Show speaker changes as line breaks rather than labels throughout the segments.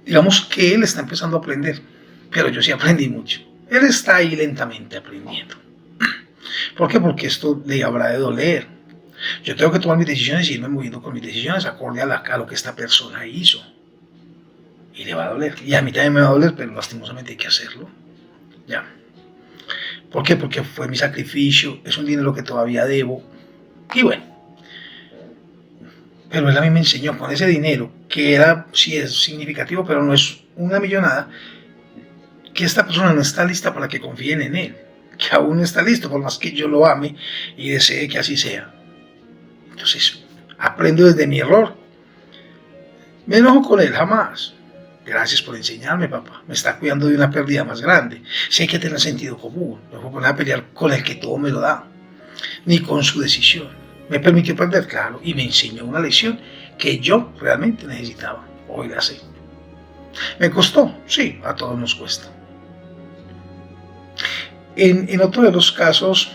digamos que él está empezando a aprender, pero yo sí aprendí mucho. Él está ahí lentamente aprendiendo. ¿Por qué? Porque esto le habrá de doler. Yo tengo que tomar mis decisiones y irme moviendo con mis decisiones acorde a lo que esta persona hizo. Y le va a doler. Y a mí también me va a doler, pero lastimosamente hay que hacerlo. Ya. ¿Por qué? Porque fue mi sacrificio, es un dinero que todavía debo. Y bueno, pero él a mí me enseñó con ese dinero, que era, sí es significativo, pero no es una millonada, que esta persona no está lista para que confíen en él, que aún no está listo, por más que yo lo ame y desee que así sea. Entonces, aprendo desde mi error. Me enojo con él, jamás. Gracias por enseñarme, papá. Me está cuidando de una pérdida más grande. Si hay que tener sentido común. No voy a poner a pelear con el que todo me lo da. Ni con su decisión. Me permitió aprender, claro, y me enseñó una lección que yo realmente necesitaba. Hoy la sé. ¿Me costó? Sí, a todos nos cuesta. En otro de los casos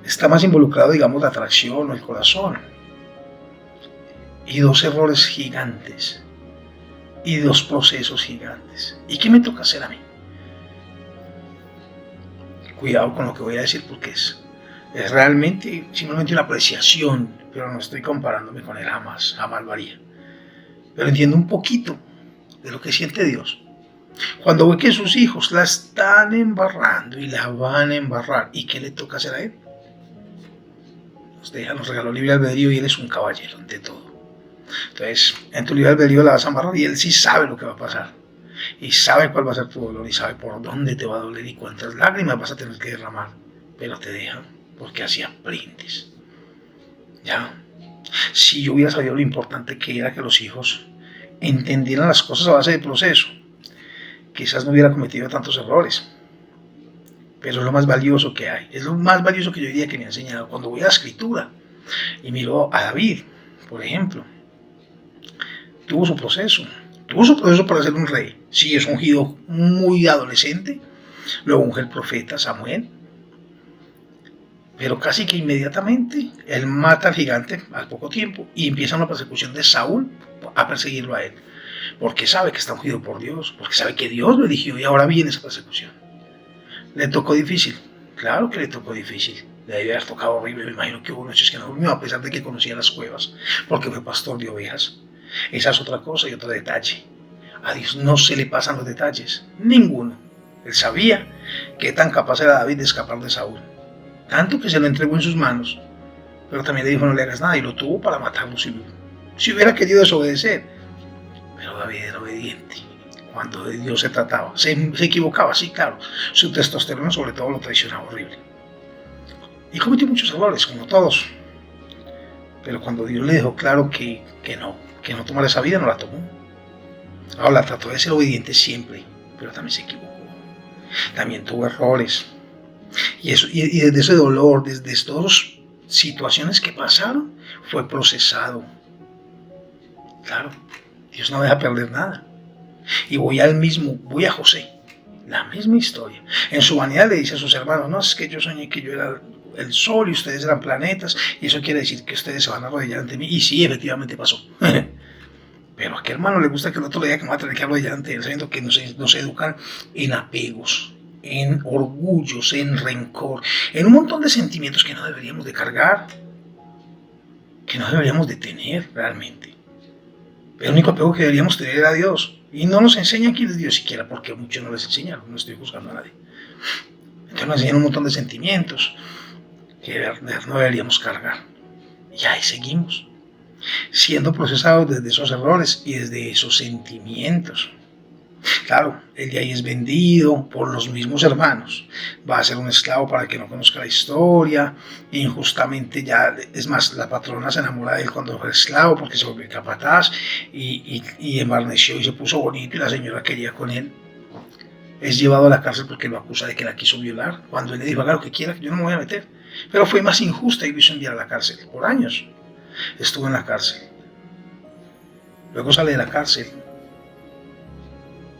está más involucrado, digamos, la atracción o el corazón. Y dos errores gigantes. Y dos procesos gigantes. ¿Y qué me toca hacer a mí? Cuidado con lo que voy a decir porque es realmente simplemente una apreciación, pero no estoy comparándome con él jamás lo haría. Pero entiendo un poquito de lo que siente Dios. Cuando ve que sus hijos la están embarrando y la van a embarrar, ¿y qué le toca hacer a él? Nos regaló libre albedrío y él es un caballero ante todo. Entonces, en tu libre albedrío la vas a embarrar y él sí sabe lo que va a pasar. Y sabe cuál va a ser tu dolor y sabe por dónde te va a doler y cuántas lágrimas vas a tener que derramar. Pero te deja porque así aprendes. ¿Ya? Si yo hubiera sabido lo importante que era que los hijos entendieran las cosas a base de proceso, quizás no hubiera cometido tantos errores. Pero es lo más valioso que hay. Es lo más valioso que yo diría que me ha enseñado. Cuando voy a la escritura y miro a David, por ejemplo, tuvo su proceso para ser un rey. Sí, es ungido muy adolescente, luego unge el profeta Samuel, pero casi que inmediatamente él mata al gigante al poco tiempo y empieza una persecución de Saúl a perseguirlo a él, porque sabe que está ungido por Dios, porque sabe que Dios lo eligió y ahora viene esa persecución. ¿Le tocó difícil? Claro que le tocó difícil. Le debe haber tocado horrible. Me imagino que hubo noches que no durmió a pesar de que conocía las cuevas, porque fue pastor de ovejas. Esa es otra cosa y otro detalle. A Dios no se le pasan los detalles, ninguno. Él sabía qué tan capaz era David de escapar de Saúl, tanto que se lo entregó en sus manos, pero también le dijo no le hagas nada y lo tuvo para matarlo si hubiera querido desobedecer. Pero David era obediente. Cuando de Dios se trataba, se equivocaba, sí, claro. Su testosterona sobre todo lo traicionaba horrible. Y cometió muchos errores, como todos. Pero cuando Dios le dejó claro que no tomara esa vida, no la tomó. Ahora trató de ser obediente siempre, pero también se equivocó. También tuvo errores. Y desde ese dolor, desde estas situaciones que pasaron, fue procesado. Claro, Dios no deja perder nada. Y voy a José, la misma historia. En su vanidad le dice a sus hermanos, no, es que yo soñé que yo era el sol y ustedes eran planetas, y eso quiere decir que ustedes se van a arrodillar ante mí. Y sí, efectivamente pasó. Pero a qué hermano le gusta que el otro le diga que va a tener que arrodillar ante él, sabiendo que nos educan en apegos, en orgullos, en rencor, en un montón de sentimientos que no deberíamos de cargar, que no deberíamos de tener realmente. El único apego que deberíamos tener era a Dios. Y no nos enseñan quién es Dios siquiera, porque muchos no les enseñaron, no estoy juzgando a nadie. Entonces nos enseñan un montón de sentimientos que no deberíamos cargar. Y ahí seguimos, siendo procesados desde esos errores y desde esos sentimientos. Claro, el de ahí es vendido por los mismos hermanos. Va a ser un esclavo para que no conozca la historia. Injustamente ya, es más, la patrona se enamora de él cuando fue esclavo porque se volvió capataz y embarneció y se puso bonito y la señora quería con él. Es llevado a la cárcel porque lo acusa de que la quiso violar. Cuando él le dijo, haga lo que quiera, que yo no me voy a meter. Pero fue más injusta y lo hizo enviar a la cárcel. Por años estuvo en la cárcel. Luego sale de la cárcel.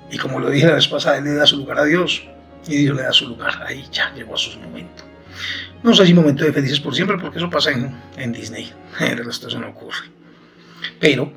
Y como lo dije la vez pasada, él le da su lugar a Dios y Dios le da su lugar. Ahí ya llegó a su momento. No sé si momento de felices por siempre, porque eso pasa en Disney. El resto eso no ocurre. Pero